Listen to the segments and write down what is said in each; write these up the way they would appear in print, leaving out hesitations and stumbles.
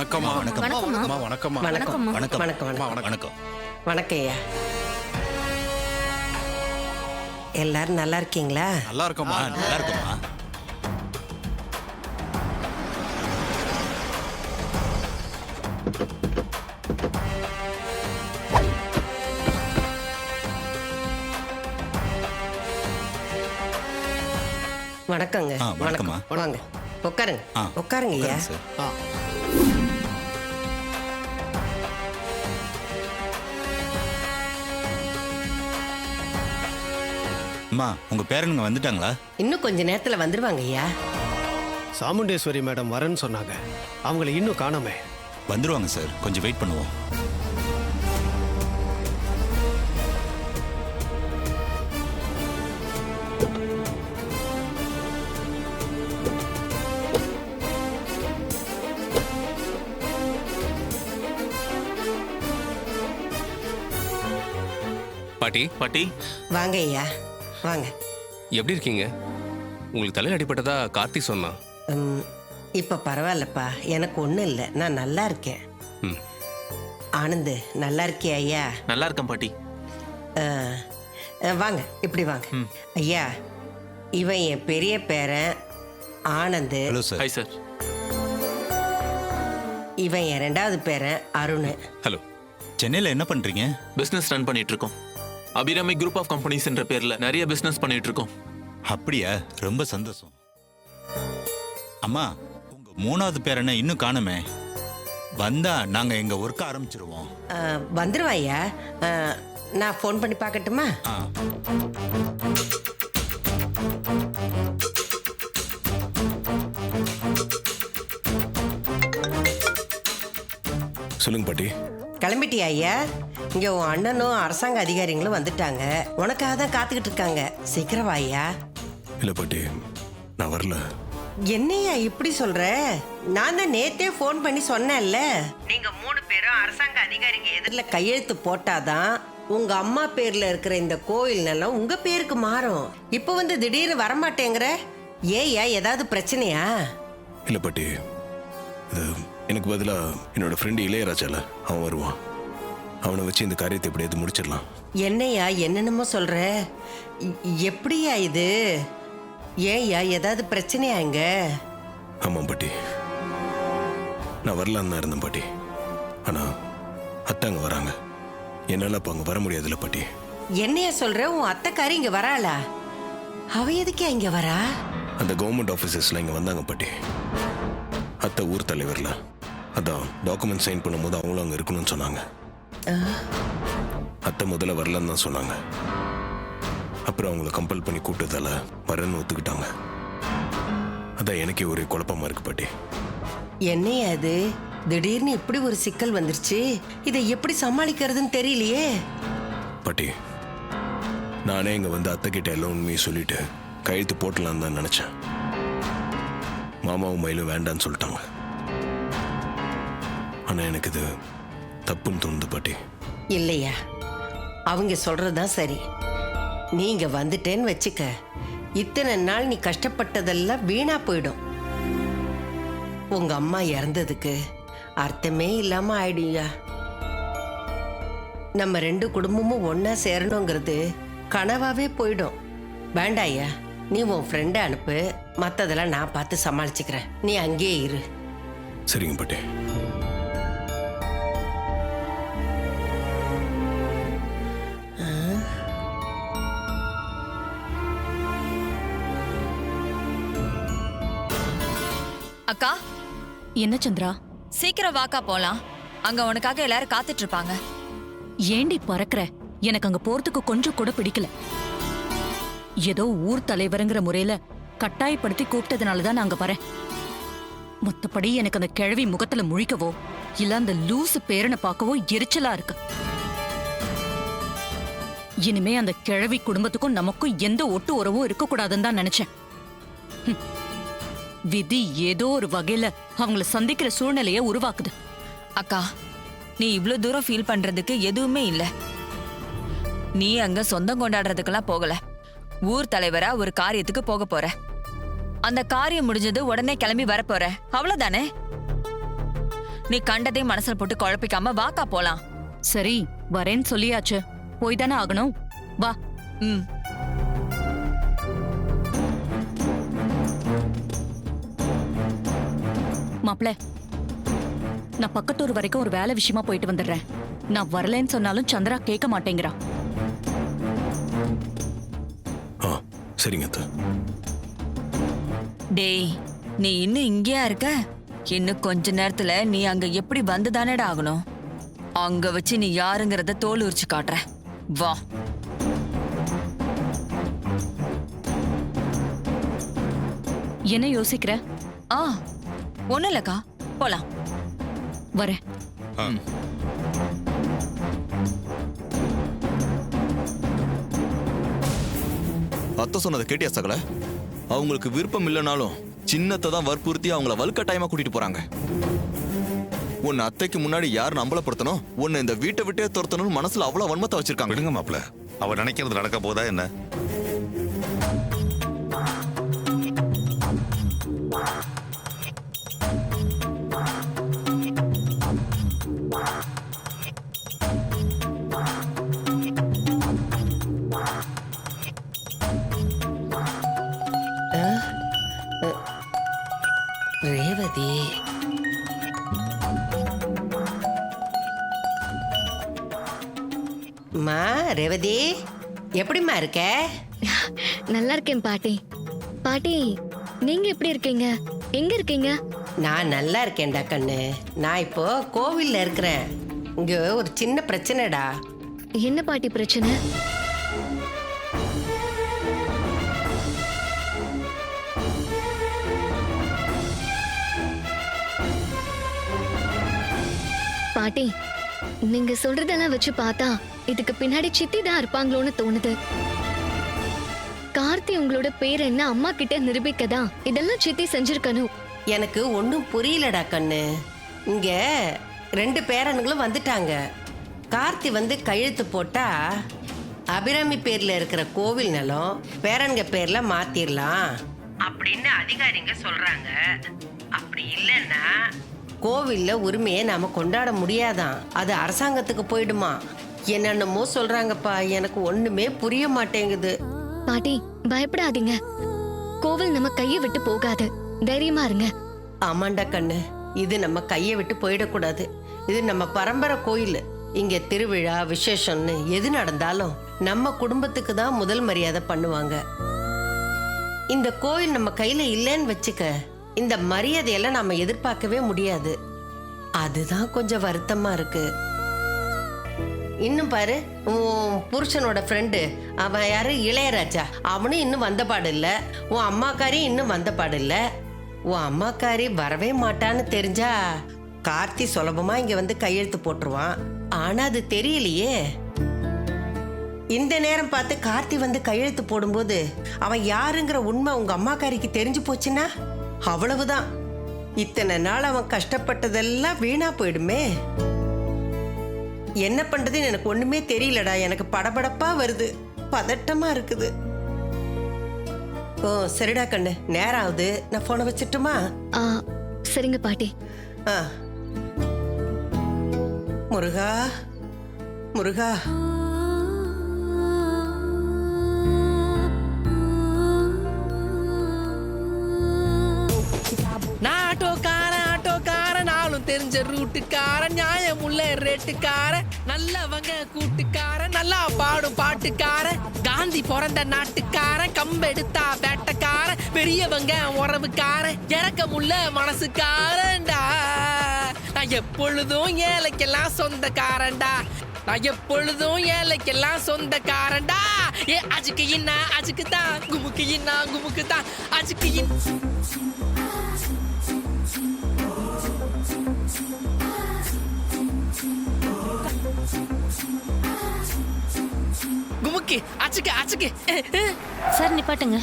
வணக்கம்மா. வணக்கம்மா. வணக்கம்மா. வணக்கம் வணக்கம் வணக்கம் வணக்கம். வணக்கம் ஐயா. எல்லாரும் நல்லா இருக்கீங்களா? நல்லா இருக்கம்மா. நல்லா இருக்குமா? வணக்கங்க. வணக்கம்மா. வாங்க உட்காருங்க. ஆ, உட்காருங்க ஐயா. உட்காருங்க சார். அம்மா, உங்க பேரனுங்க வந்துட்டாங்களா? இன்னும் கொஞ்ச நேரத்துல வந்துருவாங்க ஐயா. சாமுண்டேஸ்வரி மேடம் வரேன்னு சொன்னாங்க. அவங்கள இன்னும் காணோமே. வந்துருவாங்க சார், கொஞ்சம் வெயிட் பண்ணுவோம். பாட்டி பாட்டி வாங்க ஐயா வாங்க. எப்படி இருக்கீங்க? உங்களுக்கு தலையில் அடிபட்டதா கார்த்தி சொன்னான். இப்ப பரவாயில்லப்பா, எனக்கு ஒண்ணும் இல்லை, நான் நல்லா இருக்கேன். ம். ஆனந்து நல்லா இருக்கியா ஐயா? நல்லா இருக்கேன் பாட்டி. வாங்க இப்படி வாங்க. ஐயா, இவன் என் பெரிய பேரன் Anand. Hello sir. Hi sir. இவன் என் ரெண்டாவது பேரன் அருண். ஹலோ. சென்னையில் என்ன பண்றீங்க? பிசினஸ் ரன் பண்ணிட்டு இருக்கோம். அபிராமி குரூப் ஆஃப் கம்பெனிஸ் என்ற பேர்ல நிறைய பிசினஸ் பண்ணிட்டு இருக்கோம். அப்படியா? ரொம்ப சந்தோஷம். அம்மா, உங்க மூணாவது பேரனை இன்னும் காணுமே. வந்தா நாங்க எங்க ஒர்க் ஆரம்பிச்சிருவோம். வந்துருவா ஐயா. நான் ஃபோன் பண்ணி பார்க்கட்டுமா? ஆ. சொல்லுங்க பாட்டி. கிளம்பிட்டியா ஐயா? இங்க உன் அண்ணனும் அரசாங்க அதிகாரிகளும் வந்துட்டாங்க. உனக்காக தான் காத்துக்கிட்டு இருக்காங்க. சீக்கிரம் வா ஐயா. இல்ல பாட்டி, நான் வரல. என்னையா இப்படி சொல்ற? நான் தான் நேத்தே ஃபோன் பண்ணி சொன்னேன்ல, நீங்க 3 பேரும் அரசாங்க அதிகாரிங்க எதிரில் கையெழுத்து போட்டாதான் உங்க அம்மா பேர்ல இருக்கிற இந்த கோயில் நிலம் உங்க பேருக்கு மாறும். இப்போ வந்து திடீர்னு வரமாட்டேங்கிற. ஏய்யா, ஏதாவது பிரச்சனையா? இல்ல பாட்டி, இது எனக்கு பதிலா என்னோட ஃப்ரெண்டு இளையராஜால அவன் வருவான். அவனை வச்சு இந்த காரியத்தை எப்படியாவது முடிச்சிடலாம். என்னையா என்னென்னமோ சொல்ற? எப்படியா இது? ஏய்யா, ஏதாவது பிரச்சனையா இங்க? ஆமாம் பாட்டி, நான் வரலான்னு தான் இருந்தேன் பாட்டி. ஆனா அத்தை அங்க வராங்க. என்னால அப்ப அங்க வர முடியாதுல்ல பாட்டி. என்னையா சொல்ற? உன் அத்தைக்காரி இங்க வராளா? அவ எதுக்கே இங்க வரா? அந்த கவர்மெண்ட் ஆஃபீஸர்ஸ்ல இங்க வந்தாங்க பாட்டி. அத்தை ஊர் தலைவர்ல, அதான் டாக்குமெண்ட் சைன் பண்ணும்போது அவங்களும் அங்க இருக்கணும்னு சொன்னாங்க. அத்தை முதல்ல வரலன்னு தான் சொன்னாங்க. அப்புறம் அவங்கள கம்பல் பண்ணி கூட்டதால வரேன்னு ஒத்துக்கிட்டாங்க. அதான் எனக்கே ஒரே குழப்பமா இருக்கு பாட்டி. என்னையா அது? திடீர்னு இப்படி ஒரு சிக்கல் வந்துருச்சு. இதை எப்படி சமாளிக்கிறதுன்னு தெரியலையே. பாட்டி, நானே இங்க வந்து அத்தை கிட்ட எல்லாம் உண்மையை சொல்லிட்டு கையெழுத்து போட்டலான்னு தான் நினைச்சேன். மாமாவும் மயிலும் வேண்டான்னு சொல்லிட்டாங்க. ஆனா எனக்கு இது தப்புன்னு தோணுது பாட்டி. இல்லையா, அவங்க சொல்றதுதான் சரி. நீங்க வந்துட்டேன்னு வச்சுக்க, இத்தனை நாள் நீ கஷ்டப்பட்டதெல்லாம் வீணா போயிடும். உங்க அம்மா இறந்ததுக்கு அர்த்தமே இல்லாம ஆயிடுயா. நம்ம 2 குடும்பமும் ஒன்னா சேரணுங்கிறது கனவாவே போயிடும். வேண்டாயா, நீ உன் ஃப்ரெண்டை அனுப்பு. மற்றதெல்லாம் நான் பார்த்து சமாளிச்சுக்கிறேன். நீ அங்கேயே இரு. சரிங்க பாட்டி. அக்கா, என்ன சந்திரா? சீக்கிரம் வாக்கா போலாம். அங்க உனக்காக எல்லாரும் காத்துட்டு இருப்பாங்க. ஏண்டி பறக்குற? எனக்கு அங்க போறதுக்கு கொஞ்சம் கூட பிடிக்கல. ஏதோ ஊர் தலைவருங்கிற முறையில கட்டாயப்படுத்தி கூப்பிட்டதுனாலதான் நான் அங்க வரேன். மொத்தப்படி எனக்கு அந்த கிழவி முகத்துல முழிக்கவோ இல்ல அந்த லூசு பேரனை பார்க்கவோ எரிச்சலா இருக்கு. இனிமே அந்த கிழவி குடும்பத்துக்கும் நமக்கும் எந்த ஒட்டு உறவும் இருக்கக்கூடாதுன்னு தான் நினைச்சேன். விதி ஏதோ ஒரு வகையில அவங்கள சந்திக்கிற சூழ்நிலைய உருவாக்குது. அக்கா, நீ இவ்ளோ தூரம் ஃபீல் பண்றதுக்கு எதுவுமே இல்ல. நீ அங்க சொந்தம் கொண்டாடுறதுக்கெல்லாம் போகல. ஊர் தலைவரா ஒரு காரியத்துக்கு போக போற. அந்த காரியம் முடிஞ்சது உடனே கிளம்பி வரப்போற, அவ்வளவுதானே? நீ கண்டதே மனசுல போட்டு குழப்பிக்காம வாக்கா போலாம். சரி வரேன்னு சொல்லியாச்சு, போய் தானே ஆகணும். வா. ம். மாப்ள, நான் பக்கத்தூர் வரைக்கும் ஒரு வேலை விஷயமா போயிட்டு வந்துடுறேன். நான் வரலன்னு சொன்னாலும் சந்திரா கேட்க மாட்டேங்கிறா. ஆ சரிங்க அத்தை. டேய், நீ இன்னும் இங்கேயா இருக்க? இன்னும் கொஞ்ச நேரத்துல நீ அங்க எப்படி வந்து தானேடா ஆகணும். அங்க வச்சு நீ யாருங்கிறத தோல் உரிச்சு காட்டுற. வா. என்ன யோசிக்கிற? ஆ, ஒண்ணும் இல்லக்கா, போலாம். வரேன். அத்தை சொன்னதை கேட்டியா சகல? அவங்களுக்கு விருப்பம் இல்லைனாலும் சின்னத்தை தான் வற்புறுத்தி அவங்கள வலுக்கட்டாயமா கூட்டிட்டு போறாங்க. உன்னை அத்தைக்கு முன்னாடி யாருன்னு அம்பலப்படுத்தணும், உன்னை இந்த வீட்டை விட்டே துரத்தணும்னு மனசுல அவ்வளவு வன்மத்தை வச்சிருக்காங்க. விடுங்க மாப்பிள்ள, அவ நினைக்கிறது நடக்க போதா என்ன? ரேவதி, மா ரேவதி, எப்படிம்மா இருக்க? நல்லா இருக்கேன் பாட்டி. பாட்டி, நீங்க எப்படி இருக்கீங்க? எங்க இருக்கீங்க? நான் நல்லா இருக்கேன்டா கண்ணு. நான் இப்போ கோவில்ல இருக்கிறேன். இங்க ஒரு சின்ன பிரச்சனைடா. என்ன பாட்டி பிரச்சனை? பாட்டி, நீங்க சொல்றதெல்லாம் வச்சு பார்த்தா இதுக்கு பின்னாடி சித்தி தான் இருப்பாங்களோன்னு தோணுது. கார்த்தி உங்களோட பேர் என்ன அம்மா கிட்ட நிரூபிக்கதான் இதெல்லாம் சித்தி செஞ்சிருக்கணும். எனக்கு ஒன்றும் புரியலடா கண்ணு. இங்க 2 பேரனுங்களும் வந்துட்டாங்க. கார்த்தி வந்து கையெழுத்து போட்டா அபிராமி பேர்ல இருக்கிற கோவில் நிலம் பேரனுங்க பேர்ல மாத்திரலாம் அப்படின்னு அதிகாரிங்க சொல்றாங்க. அப்படி இல்லைன்னா கோவில்ல உரிமையை நாம கொண்டாட முடியாதான், அது அரசாங்கத்துக்கு போயிடுமா. என்னென்னமோ சொல்றாங்கப்பா, எனக்கு ஒண்ணுமே புரிய மாட்டேங்குது. பாட்டி, பயப்படாதீங்க. கோவில் நம்ம கையை விட்டு போகாது. தைரியமா இருங்க. ஆமாண்டா கண்ணு, இது நம்ம கையை விட்டு போயிடக்கூடாது. இது நம்ம பரம்பரை கோயில். இங்க திருவிழா விசேஷம்னு எது நடந்தாலும் நம்ம குடும்பத்துக்கு தான் முதல் மரியாதை பண்ணுவாங்க. இந்த கோயில் நம்ம கையில இல்லைன்னு வச்சுக்க, இந்த மரியாதையெல்லாம் நம்ம எதிர்பார்க்கவே முடியாது. அதுதான் கொஞ்சம் வருத்தமா இருக்கு. இன்னும் பாரு, உன் புருஷனோட ஃப்ரெண்டு அவன் யாரு, இளையராஜா, அவனும் இன்னும் வந்த பாடு இல்லை. உன் அம்மாக்காரி இன்னும் வந்த பாடு இல்லை. உன் அம்மாக்காரி வரவே மாட்டான்னு தெரிஞ்சா கார்த்தி சுலபமா இங்க வந்து கையெழுத்து போட்டுருவான். ஆனா அது தெரியலையே. இந்த நேரம் பார்த்து கார்த்தி வந்து கையெழுத்து போடும்போது அவன் யாருங்கிற உண்மை உங்க அம்மாக்காரிக்கு தெரிஞ்சு போச்சுன்னா அவ்வளவுதான். இத்தனை நாள் அவன் கஷ்டப்பட்டதெல்லாம் வீணா போயிடுமே. என்ன பண்றதுன்னு எனக்கு ஒண்ணுமே தெரியலடா. எனக்கு படபடப்பா வருது, பதட்டமா இருக்குது. ஓ சரிடா கண்ணு, நேரம் ஆகுது, நான் போனை வச்சிட்டுமா? சரிங்க பாட்டி. முருகா முருகா. நான் ஆட்டோக்காரன் நாளும் தெரிஞ்ச ரூட்டுக்காரன், நியாயம் உள்ள ரேட்டுக்காரன், நல்லவங்க கூட்டுக்காரன், நல்லா பாடும் பாட்டுக்காரன், காந்தி பிறந்த நாட்டுக்காரன், கம்பெடுத்தா வேட்டக்காரன், பெரியவங்க உறவுக்காரன், இறக்கமுள்ள மனசுக்காரன்டா. நான் எப்பொழுதும் ஏழைக்கெல்லாம் சொந்தக்காரன்டா. நான் எப்பொழுதும் ஏழைக்கெல்லாம் சொந்தக்காரன்டா. ஏ அஜுக்கு என்ன அஜுக்கு தான், குமுக்கு என்ன குமுக்கு தான், அஜுக்கு குமுக்கி அச்சுக்கு அச்சுக்கு. சார் நிப்பாட்டுங்க.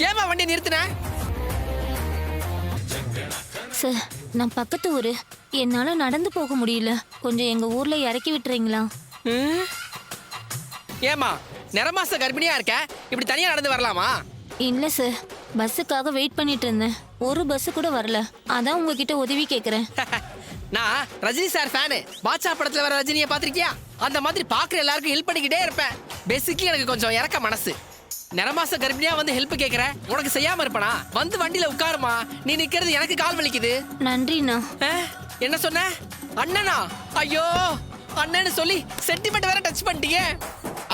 ஏமா வண்டி நிறுத்தின? சார், நான் பக்கத்து ஊரு, என்னால நடந்து போக முடியல. கொஞ்சம் எங்க ஊர்ல இறக்கி விட்டுறீங்களா? ஏமா நிறமாச கர்ப்பிணியா இருக்க, இப்படி தனியா நடந்து வரலாமா? இல்ல சார், பஸ்ஸுக்காக வெயிட் பண்ணிட்டு இருந்தேன். ஒரு பஸ் கூட வரல. அதான் உங்ககிட்ட உதவி கேக்குறேன். நான் ரஜினி சார் ஃபேனு. பாட்சா படத்துல வர ரஜினியை பாத்திருக்கியா? அந்த மாதிரி பாக்குற எல்லாருக்கும் ஹெல்ப் பண்ணிக்கிட்டே இருப்பேன். பேசிக்கலி எனக்கு கொஞ்சம் இறக்க மனசு. நிறமாச கர்ப்பிணியா வந்து ஹெல்ப் கேக்குற, உனக்கு செய்யாம இருப்பனா? வந்து வண்டியில உட்காருமா, நீ நிக்கிறது எனக்கு கால் வலிக்குது. நன்றிண்ணா. என்ன சொன்ன? அண்ணனா? ஐயோ, அண்ணன்னு சொல்லி சென்டிமெண்ட் வேற டச் பண்ணிட்டீங்க.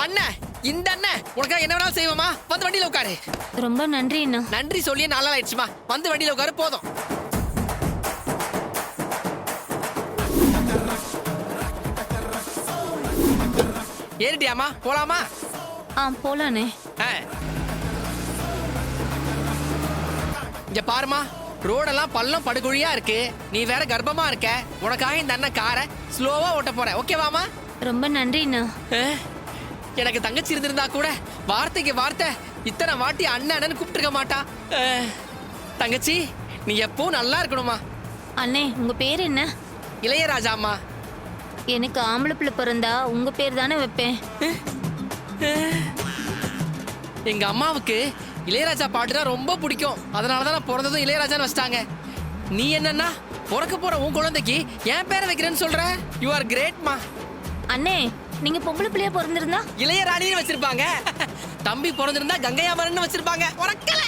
அண்ணன், இந்த அண்ணன் உனக்காக என்ன வேணாலும் செய்வோமா? வந்து வண்டியில உட்காரு. ரொம்ப நன்றிண்ணா. நன்றி சொல்லியே 4 நாள் ஆயிடுச்சுமா. வந்து வண்டியில உட்காரு போதும். ஏறிட்டியாமா? போலாமா? போலானே. இங்க பாருமா, ரோடெல்லாம் பள்ளம் படுகுழியா இருக்கு. நீ வேற கர்ப்பமா இருக்க. உனக்காக இந்த அண்ணன் காரை ஸ்லோவா ஓட்ட போறேன். ஓகேவாமா? ரொம்ப நன்றிண்ணா. எனக்கு தங்கச்சி இருந்திருந்தா கூட வார்த்தைக்கு வார்த்தை இத்தனை வாட்டி அண்ணன் அண்ணன் கூப்பிட்டுருக்க மாட்டா. தங்கச்சி, நீ எப்பவும் நல்லா இருக்கணுமா. அண்ணே, உங்க பேர் என்ன? இளையராஜாம்மா. எனக்கு ஆம்பளை பிள்ளை பிறந்தா உங்க பேர் தானே வைப்பேன். எங்க அம்மாவுக்கு இளையராஜா பாட்டு தான் ரொம்ப பிடிக்கும். அதனாலதான் நான் பிறந்ததும் இளையராஜான்னு வச்சிட்டாங்க. நீ என்னன்னா பிறக்க போற உன் குழந்தைக்கு என் பேரை வைக்கிறேன்னு சொல்ற? யூ ஆர் கிரேட்மா. அண்ணே, நீங்க பொம்பளை பிள்ளையா பிறந்திருந்தா இளையராணின்னு வச்சிருப்பாங்க. தம்பி பிறந்திருந்தா கங்கையாமரன்னு வச்சிருப்பாங்க. உறக்கல.